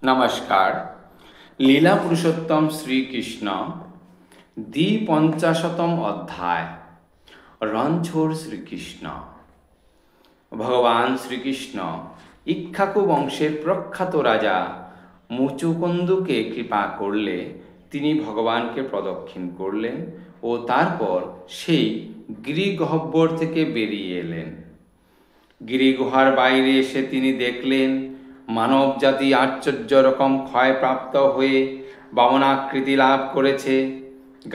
নমস্কার। লীলা পুরুষোত্তম শ্রীকৃষ্ণ দ্বিপঞ্চাশতম অধ্যায় রণছোড় শ্রীকৃষ্ণ। ভগবান শ্রীকৃষ্ণ ইক্ষ্বাকু বংশের প্রখ্যাত রাজা মুচুকুন্দকে কৃপা করলে তিনি ভগবানকে প্রদক্ষিণ করলেন ও তারপর সেই গিরিগহ্বর থেকে বেরিয়ে এলেন। গিরিগুহার বাইরে এসে তিনি দেখলেন মানব জাতি আশ্চর্য রকম ক্ষয়প্রাপ্ত হয়ে বামনাকৃতি লাভ করেছে।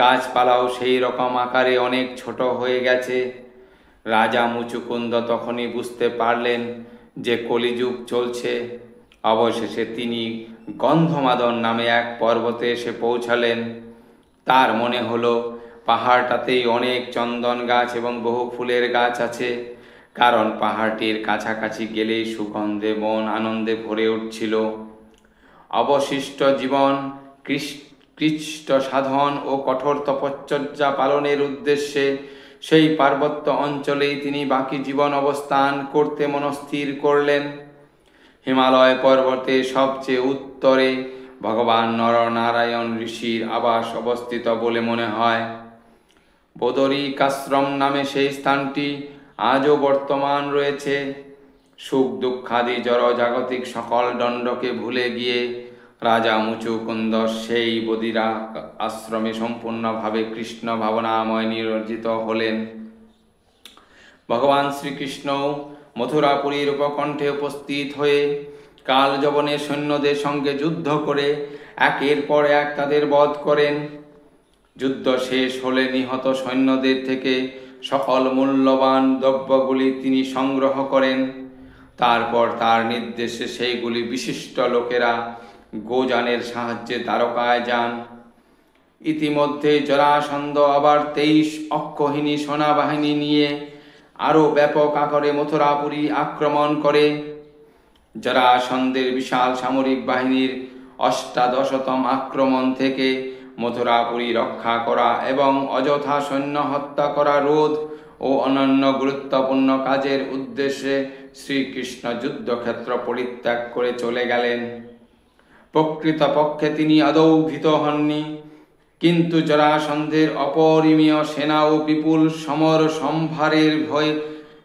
গাছপালাও সেই রকম আকারে অনেক ছোট হয়ে গেছে। রাজা মুচুকুন্দ তখনই বুঝতে পারলেন যে কলিযুগ চলছে। অবশেষে তিনি গন্ধমাদন নামে এক পর্বতে এসে পৌঁছালেন। তার মনে হলো পাহাড়টাতেই অনেক চন্দন গাছ এবং বহু ফুলের গাছ আছে, কারণ পাহাড়টির কাছাকাছি গেলেই সুগন্ধে মন আনন্দে ভরে উঠছিল। অবশিষ্ট জীবন কৃষ্ট সাধন ও কঠোর তপশ্চর্যা পালনের উদ্দেশ্যে সেই পার্বত্য অঞ্চলেই তিনি বাকি জীবন অবস্থান করতে মনস্থির করলেন। হিমালয় পর্বতে সবচেয়ে উত্তরে ভগবান নরনারায়ণ ঋষির আবাস অবস্থিত বলে মনে হয়। বদরিকাশ্রম নামে সেই স্থানটি আজও বর্তমান রয়েছে। সুখ দুঃখাদি জড় জাগতিক সকল দণ্ডকে ভুলে গিয়ে রাজা মুচুকুন্দ সেই বদিরা আশ্রমে সম্পূর্ণভাবে কৃষ্ণ ভাবনাময় নিয়োজিত হলেন। ভগবান শ্রীকৃষ্ণ মথুরাপুরীর উপকণ্ঠে উপস্থিত হয়ে কাল যবনের সৈন্যদের সঙ্গে যুদ্ধ করে একের পর এক তাদের বধ করেন। যুদ্ধ শেষ হলে নিহত সৈন্যদের থেকে সকল মূল্যবান দ্রব্যগুলি তিনি সংগ্রহ করেন। তারপর তার নির্দেশে সেইগুলি বিশিষ্ট লোকেরা গোযানের সাহায্যে দ্বারকায় যান। ইতিমধ্যে জরাসন্ধ আবার 23 অক্ষৌহিণী সেনাবাহিনী নিয়ে আরও ব্যাপক আকারে মথুরাপুরী আক্রমণ করে। জরাসন্ধের বিশাল সামরিক বাহিনীর 18তম আক্রমণ থেকে মথুরাপুরী রক্ষা করা এবং অযথা সৈন্য হত্যা করা রোধ ও অন্যান্য গুরুত্বপূর্ণ কাজের উদ্দেশ্যে শ্রীকৃষ্ণ যুদ্ধক্ষেত্র পরিত্যাগ করে চলে গেলেন। প্রকৃতপক্ষে তিনি আদৌ ভীত হননি, কিন্তু জরাসন্ধের অপরিমেয় সেনা ও বিপুল সমর সম্ভারের ভয়ে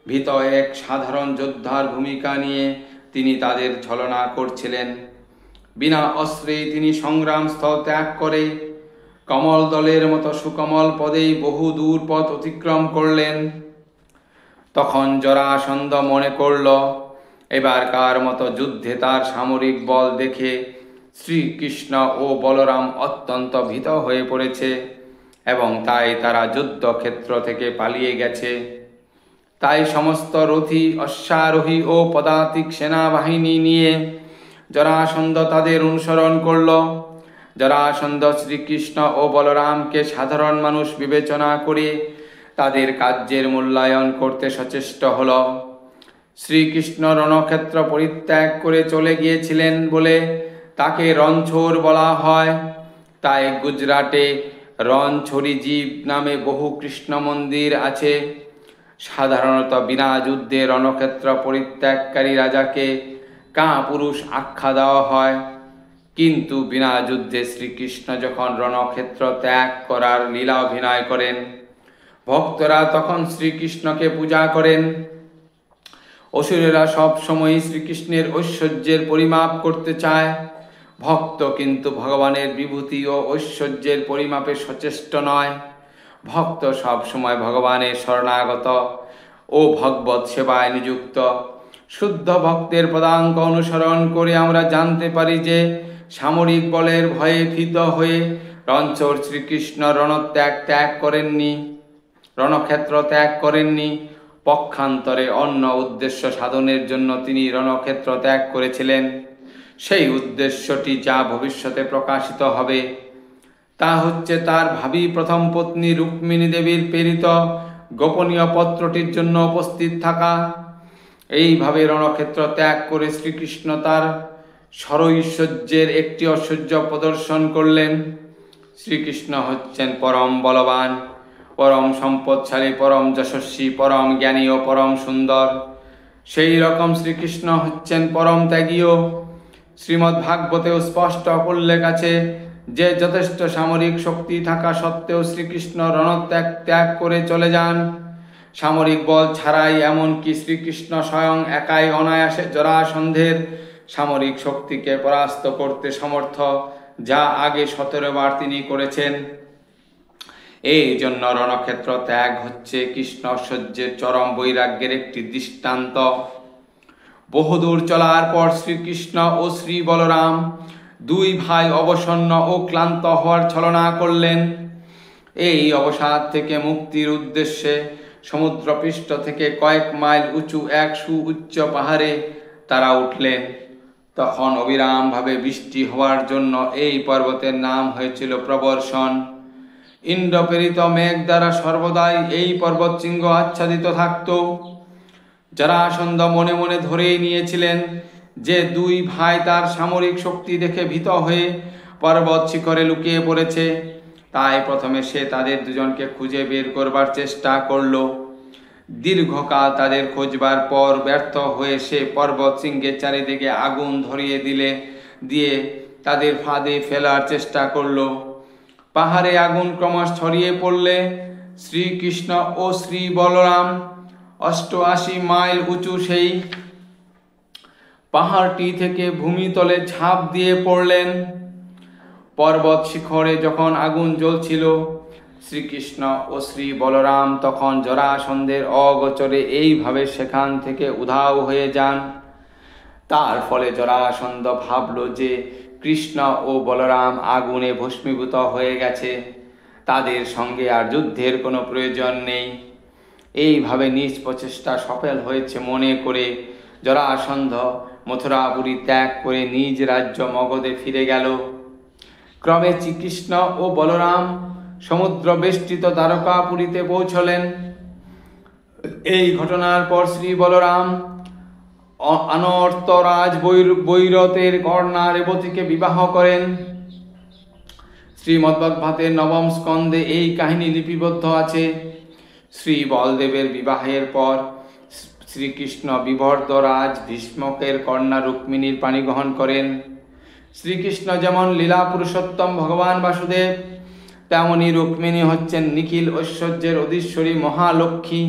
ভীত এক সাধারণ যোদ্ধার ভূমিকা নিয়ে তিনি তাদের ছলনা করছিলেন। বিনা অস্ত্রে তিনি সংগ্রামস্থল ত্যাগ করে কমল দলের মতো সুকমল পদেই বহু দূর পথ অতিক্রম করলেন। তখন জরাসন্ধ মনে করল এবারকার মতো যুদ্ধে তার সামরিক বল দেখে শ্রীকৃষ্ণ ও বলরাম অত্যন্ত ভীত হয়ে পড়েছে এবং তাই তারা যুদ্ধক্ষেত্র থেকে পালিয়ে গেছে। তাই সমস্ত রথী, অশ্বারোহী ও পদাতিক সেনাবাহিনী নিয়ে জরাসন্ধ তাদের অনুসরণ করল। জরাসন্ধ শ্রীকৃষ্ণ ও বলরামকে সাধারণ মানুষ বিবেচনা করে তাদের কার্যের মূল্যায়ন করতে সচেষ্ট হল। শ্রীকৃষ্ণ রণক্ষেত্র পরিত্যাগ করে চলে গিয়েছিলেন বলে তাকে রণছোড় বলা হয়। তাই গুজরাটে রণছোড়ি জীব নামে বহু কৃষ্ণ মন্দির আছে। সাধারণত বিনা যুদ্ধে রণক্ষেত্র পরিত্যাগকারী রাজাকে কাপুরুষ আখ্যা দেওয়া হয়, কিন্তু বিনা যুদ্ধে শ্রীকৃষ্ণ যখন রণক্ষেত্র ত্যাগ করার লীলা অভিনয় করেন, ভক্তরা তখন শ্রীকৃষ্ণকে পূজা করেন। অসুরেরা সব সময় শ্রীকৃষ্ণের ঐশ্বর্যের পরিমাপ করতে চায়। ভক্ত কিন্তু ভগবানের বিভূতি ও ঐশ্বর্যের পরিমাপে সচেষ্ট নয়। ভক্ত সব সময় ভগবানের শরণাগত ও ভগবৎ সেবায় নিযুক্ত। শুদ্ধ ভক্তের পদাঙ্ক অনুসরণ করে আমরা জানতে পারি যে সামরিক বলের ভয়ে ভীত হয়ে রণছোড় শ্রীকৃষ্ণ রণক্ষেত্র ত্যাগ করেননি। পক্ষান্তরে অন্য উদ্দেশ্য সাধনের জন্য তিনি রণক্ষেত্র ত্যাগ করেছিলেন। সেই উদ্দেশ্যটি যা ভবিষ্যতে প্রকাশিত হবে তা হচ্ছে তার ভাবী প্রথম পত্নী রুক্মিণী দেবীর প্রেরিত গোপনীয় পত্রটির জন্য উপস্থিত থাকা। এইভাবে রণক্ষেত্র ত্যাগ করে শ্রীকৃষ্ণ তার স্বরৈশ্বর্যের একটি ঐশ্বর্য প্রদর্শন করলেন। শ্রীকৃষ্ণ হচ্ছেন পরম বলবান, পরম সম্পদশালী, পরম যশস্বী, পরম জ্ঞানী ও পরম সুন্দর। সেই রকম শ্রীকৃষ্ণ হচ্ছেন পরম ত্যাগীও। শ্রীমদ্ ভাগবতেও স্পষ্ট উল্লেখ আছে যে যথেষ্ট সামরিক শক্তি থাকা সত্ত্বেও শ্রীকৃষ্ণ রণত্যাগ ত্যাগ করে চলে যান। সামরিক বল ছাড়াই এমনকি শ্রীকৃষ্ণ স্বয়ং একাই অনায়াসে জরাসন্ধের সামরিক শক্তিকে পরাস্ত করতে সমর্থ, যা আগে 17 বার তিনি করেছেন। এই জন্য রণক্ষেত্র ত্যাগ হচ্ছে কৃষ্ণ ঐশ্বর্যের চরম বৈরাগ্যের একটি দৃষ্টান্ত। বহুদূর চলার পর শ্রীকৃষ্ণ ও শ্রী বলরাম দুই ভাই অবসন্ন ও ক্লান্ত হওয়ার ছলনা করলেন। এই অবসাদ থেকে মুক্তির উদ্দেশ্যে সমুদ্রপৃষ্ঠ থেকে কয়েক মাইল উঁচু এক সুউচ্চ পাহাড়ে তারা উঠলেন। তখন অবিরামভাবে বৃষ্টি হওয়ার জন্য এই পর্বতের নাম হয়েছিল প্রবর্ষণ। ইন্দ্রপ্রেরিত মেঘ দ্বারা সর্বদাই এই পর্বতশৃঙ্গ আচ্ছাদিত থাকত। জরাসন্ধ মনে মনে ধরেই নিয়েছিলেন যে দুই ভাই তার সামরিক শক্তি দেখে ভীত হয়ে পর্বত শিখরে লুকিয়ে পড়েছে। তাই প্রথমে সে তাদের দুজনকে খুঁজে বের করবার চেষ্টা করল। দীর্ঘকাল তাদের খোঁজবার পর ব্যর্থ হয়ে সে পর্বত শৃঙ্গের চারিদিকে আগুন ধরিয়ে দিয়ে তাদের ফাঁদে ফেলার চেষ্টা করল। পাহাড়ে আগুন ক্রমশ ছড়িয়ে পড়লে শ্রীকৃষ্ণ ও শ্রী বলরাম 88 মাইল উঁচু সেই পাহাড়টি থেকে ভূমিতলে ঝাঁপ দিয়ে পড়লেন। পর্বত শিখরে যখন আগুন জ্বলছিল, শ্রীকৃষ্ণ ও শ্রী বলরাম তখন জরাসন্ধের অগোচরে এইভাবে সেখান থেকে উধাও হয়ে যান। তার ফলে জরাসন্ধ ভাবল যে কৃষ্ণ ও বলরাম আগুনে ভস্মীভূত হয়ে গেছে, তাদের সঙ্গে আর যুদ্ধের কোনো প্রয়োজন নেই। এইভাবে নিজ প্রচেষ্টা সফল হয়েছে মনে করে জরাসন্ধ মথুরাপুরী ত্যাগ করে নিজ রাজ্য মগধে ফিরে গেল। ক্রমে শ্রীকৃষ্ণ ও বলরাম সমুদ্র বেষ্টিত দ্বারকাপুরীতে পৌঁছলেন। এই ঘটনার পর শ্রী বলরাম অনর্তরাজ বৈরতের কন্যা রেবতীকে বিবাহ করেন। শ্রীমদ্ভাগবতের 9ম স্কন্ধে এই কাহিনী লিপিবদ্ধ আছে। শ্রী বলদেবের বিবাহের পর শ্রীকৃষ্ণ বিবর্ধরাজ ভীষ্মকের কন্যা রুক্মিণীর পাণি গ্রহণ করেন। শ্রীকৃষ্ণ যেমন লীলা পুরুষোত্তম ভগবান বাসুদেব, তেমনি রুক্মিণী হচ্ছেন নিখিল ঐশ্বর্যের অধীশ্বরী মহালক্ষ্মী।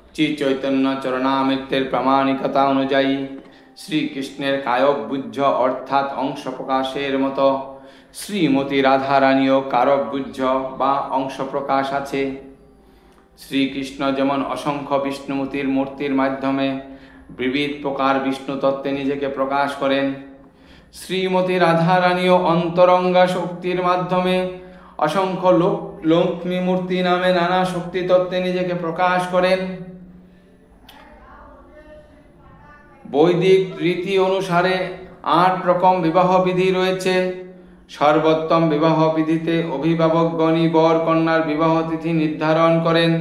শ্রী চৈতন্য চরণামৃতের প্রামাণিকতা অনুযায়ী শ্রীকৃষ্ণের কায়বুজ্জ অর্থাৎ অংশ প্রকাশের মতো শ্রীমতী রাধারানীও কারবুজ্জ বা অংশ প্রকাশ আছে। শ্রীকৃষ্ণ যেমন অসংখ্য বিষ্ণুমূর্তির মূর্তির মাধ্যমে বিবিধ প্রকার বিষ্ণু তত্ত্বে নিজেকে প্রকাশ করেন, শ্রীমতী রাধারানীও অন্তরঙ্গা শক্তির মাধ্যমে অসংখ্য লক্ষ্মী মূর্তি নামে নানা শক্তি তত্ত্বে নিজেকে প্রকাশ করেন। বৈদিক রীতি অনুসারে 8 রকম বিবাহ বিধি রয়েছে। সর্বোত্তম বিবাহ বিধিতে অভিভাবকগণই বর কন্যার বিবাহ তিথি নির্ধারণ করেন।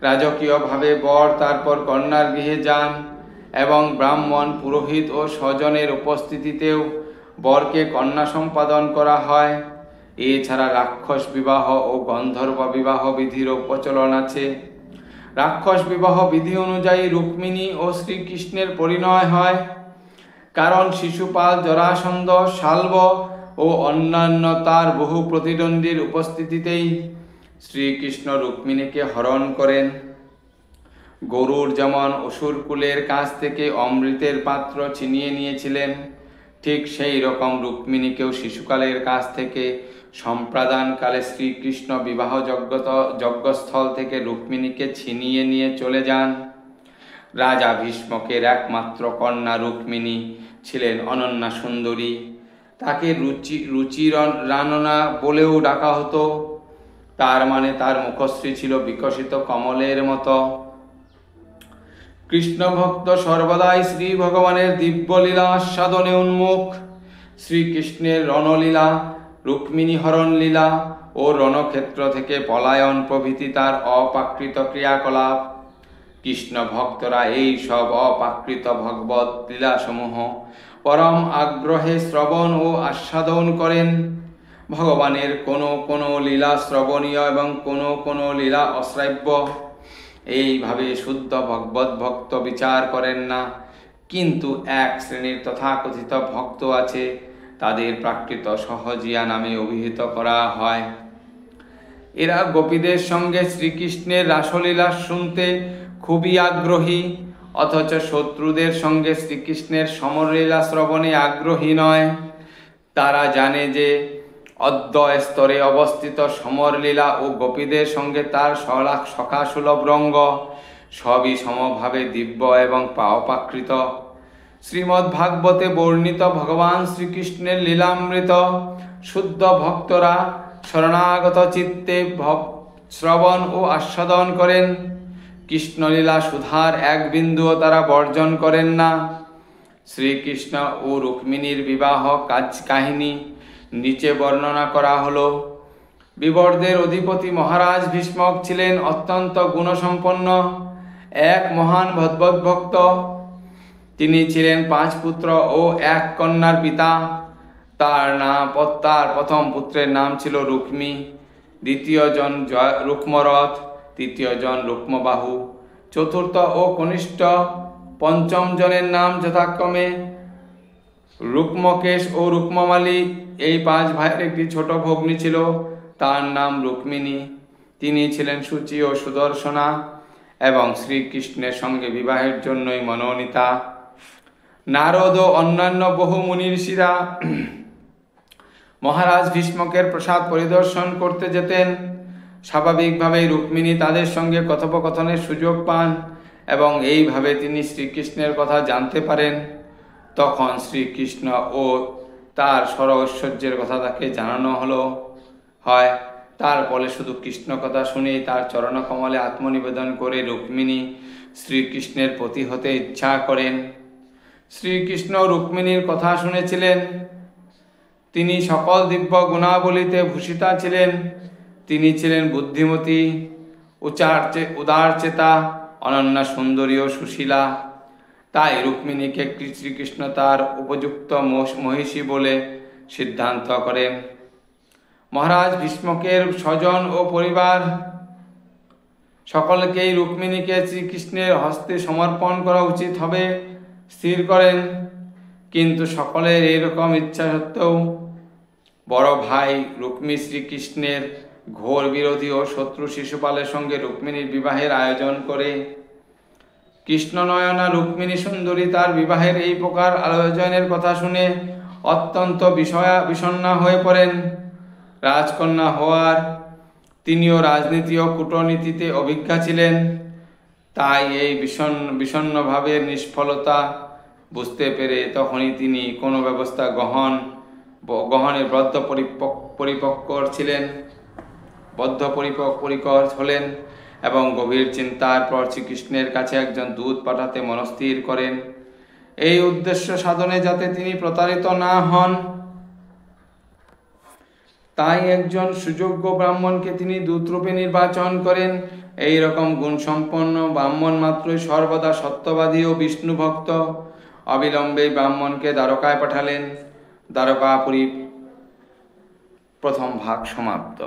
রাজকীয়ভাবে বর তারপর কন্যার গৃহে যান এবং ব্রাহ্মণ, পুরোহিত ও স্বজনের উপস্থিতিতেও বরকে কন্যা সম্পাদন করা হয়। এছাড়া রাক্ষস বিবাহ ও গন্ধর্ব বিবাহ বিধিরও প্রচলন আছে। রাক্ষস বিবাহ বিধি অনুযায়ী রুক্মিণী ও শ্রীকৃষ্ণের পরিণয় হয়, কারণ শিশুপাল, জরাসন্ধ, শাল্ব ও অন্যান্য তার বহু প্রতিদ্বন্দ্বীর উপস্থিতিতেই শ্রীকৃষ্ণ রুক্মিণীকে হরণ করেন। গরুড় যেমন অসুরকুলের কাছ থেকে অমৃতের পাত্র ছিনিয়ে নিয়েছিলেন, ঠিক সেই রকম রুক্মিণীকেও শিশুকালের কাছ থেকে সম্প্রদানকালে শ্রীকৃষ্ণ বিবাহ যজ্ঞস্থল থেকে রুক্মিণীকে ছিনিয়ে নিয়ে চলে যান। রাজা ভীষ্মকের একমাত্র কন্যা রুক্মিণী ছিলেন অনন্যা সুন্দরী। তাকে রুচিরাননা বলেও ডাকা হতো। তার মানে তার মুখশ্রী ছিল বিকশিত কমলের মতো। কৃষ্ণ ভক্ত সর্বদাই শ্রী ভগবানের দিব্যলীলা আস্বাদনে উন্মুখ। শ্রীকৃষ্ণের রণলীলা, রুক্মিণী হরণ লীলা ও রণক্ষেত্র থেকে পলায়ন প্রভৃতি তার অপ্রাকৃত ক্রিয়াকলাপ। কৃষ্ণ ভক্তরা এই সব অপ্রাকৃত ভগবৎ লীলাসমূহ পরম আগ্রহে শ্রবণ ও আস্বাদন করেন। ভগবানের কোনো লীলা শ্রবণীয় এবং কোনো লীলা অশ্রাব্য। এইভাবে শুদ্ধ ভগবত ভক্ত বিচার করেন না কিন্তু এক শ্রেণীর তথাকথিত ভক্ত আছে, তাদের প্রাকৃত সহজিয়া নামে অভিহিত করা হয়। এরা গোপীদের সঙ্গে শ্রীকৃষ্ণের রাসলীলা শুনতে খুবই আগ্রহী, অথচ শত্রুদের সঙ্গে শ্রীকৃষ্ণের সমরলীলা শ্রবণে আগ্রহী নয়। তারা জানে যে অদ্বয় স্তরে অবস্থিত সমরলীলা ও গোপীদের সঙ্গে তার সখাসুলভ রঙ্গ সবই সমভাবে দিব্য এবং পাওপাকৃত। শ্রীমদ্ ভাগবতে বর্ণিত ভগবান শ্রীকৃষ্ণের লীলামৃত শুদ্ধ ভক্তরা শরণাগত চিত্তে শ্রবণ ও আস্বাদন করেন। কৃষ্ণলীলা সুধার এক বিন্দুও তারা বর্জন করেন না। শ্রীকৃষ্ণ ও রুক্মিণীর বিবাহ কাহিনী নিচে বর্ণনা করা হলো। বিবর্দের অধিপতি মহারাজ ভীষ্মক ছিলেন অত্যন্ত গুণসম্পন্ন এক মহান ভগবদ্ভক্ত। তিনি ছিলেন 5 পুত্র ও 1 কন্যার পিতা। তার প্রথম পুত্রের নাম ছিল রুক্মী, দ্বিতীয়জন রুক্মরথ, তৃতীয়জন রুক্মবাহু, চতুর্থ ও কনিষ্ঠ, পঞ্চম জনের নাম যথাক্রমে রুক্মকেশ ও রুক্মমালী। এই 5 ভাইয়ের একটি ছোট ভগ্নী ছিল, তার নাম রুক্মিণী। তিনি ছিলেন শুচি ও সুদর্শনা এবং শ্রীকৃষ্ণের সঙ্গে বিবাহের জন্যই মনোনীতা। নারদ ও অন্যান্য বহু মুনি ঋষিরা মহারাজ ভীষ্মকের প্রসাদ পরিদর্শন করতে যেতেন। স্বাভাবিকভাবেই রুক্মিণী তাদের সঙ্গে কথোপকথনের সুযোগ পান এবং এইভাবে তিনি শ্রীকৃষ্ণের কথা জানতে পারেন। তখন শ্রীকৃষ্ণ ও তার ঐশ্বর্যের কথা তাকে জানানো হয়। তার ফলে শুধু কৃষ্ণ কথা শুনেই তার চরণকমলে আত্মনিবেদন করে রুক্মিণী শ্রীকৃষ্ণের প্রতি হতে ইচ্ছা করেন। শ্রীকৃষ্ণ রুক্মিণীর কথা শুনেছিলেন। তিনি সকল দিব্য গুণাবলীতে ভূষিতা ছিলেন। তিনি ছিলেন বুদ্ধিমতী, উদারচেতা, অনন্যা সুন্দরী ও সুশীলা। তাই রুক্মিণীকে শ্রীকৃষ্ণ তার উপযুক্ত মহিষী বলে সিদ্ধান্ত করেন। মহারাজ ভীষ্মকের স্বজন ও পরিবার সকলকেই রুক্মিণীকে শ্রীকৃষ্ণের হস্তে সমর্পণ করা উচিত হবে স্থির করেন। কিন্তু সকলের এরকম ইচ্ছা সত্ত্বেও বড় ভাই রুক্মী শ্রীকৃষ্ণের ঘোর বিরোধী ও শত্রু শিশুপালের সঙ্গে রুক্মিণীর বিবাহের আয়োজন করে। কৃষ্ণনয়না রুক্মিণী সুন্দরী তার বিবাহের এই প্রকার আয়োজনের কথা শুনে অত্যন্ত বিষণ্ণা হয়ে পড়েন। রাজকন্যা হওয়ার তিনিও রাজনীতি ও কূটনীতিতে অভিজ্ঞা ছিলেন। তাই এই বিষণ্ণ ভাবের নিষ্ফলতা বুঝতে পেরে তখনই তিনি কোনো ব্যবস্থা গ্রহণে বদ্ধপরিকর হলেন এবং গভীর চিন্তার পর শ্রীকৃষ্ণের কাছে একজন দূত পাঠাতে মনস্থির করেন। এই উদ্দেশ্য সাধনে যাতে তিনি প্রতারিত না হন, তাই একজন সুযোগ্য ব্রাহ্মণকে তিনি দূতরূপে নির্বাচন করেন। এই রকম গুণসম্পন্ন ব্রাহ্মণ মাত্রই সর্বদা সত্যবাদী ও বিষ্ণু ভক্ত। অবিলম্বে ব্রাহ্মণকে দ্বারকায় পাঠালেন। দ্বারকাপুরী প্রথম ভাগ সমাপ্ত।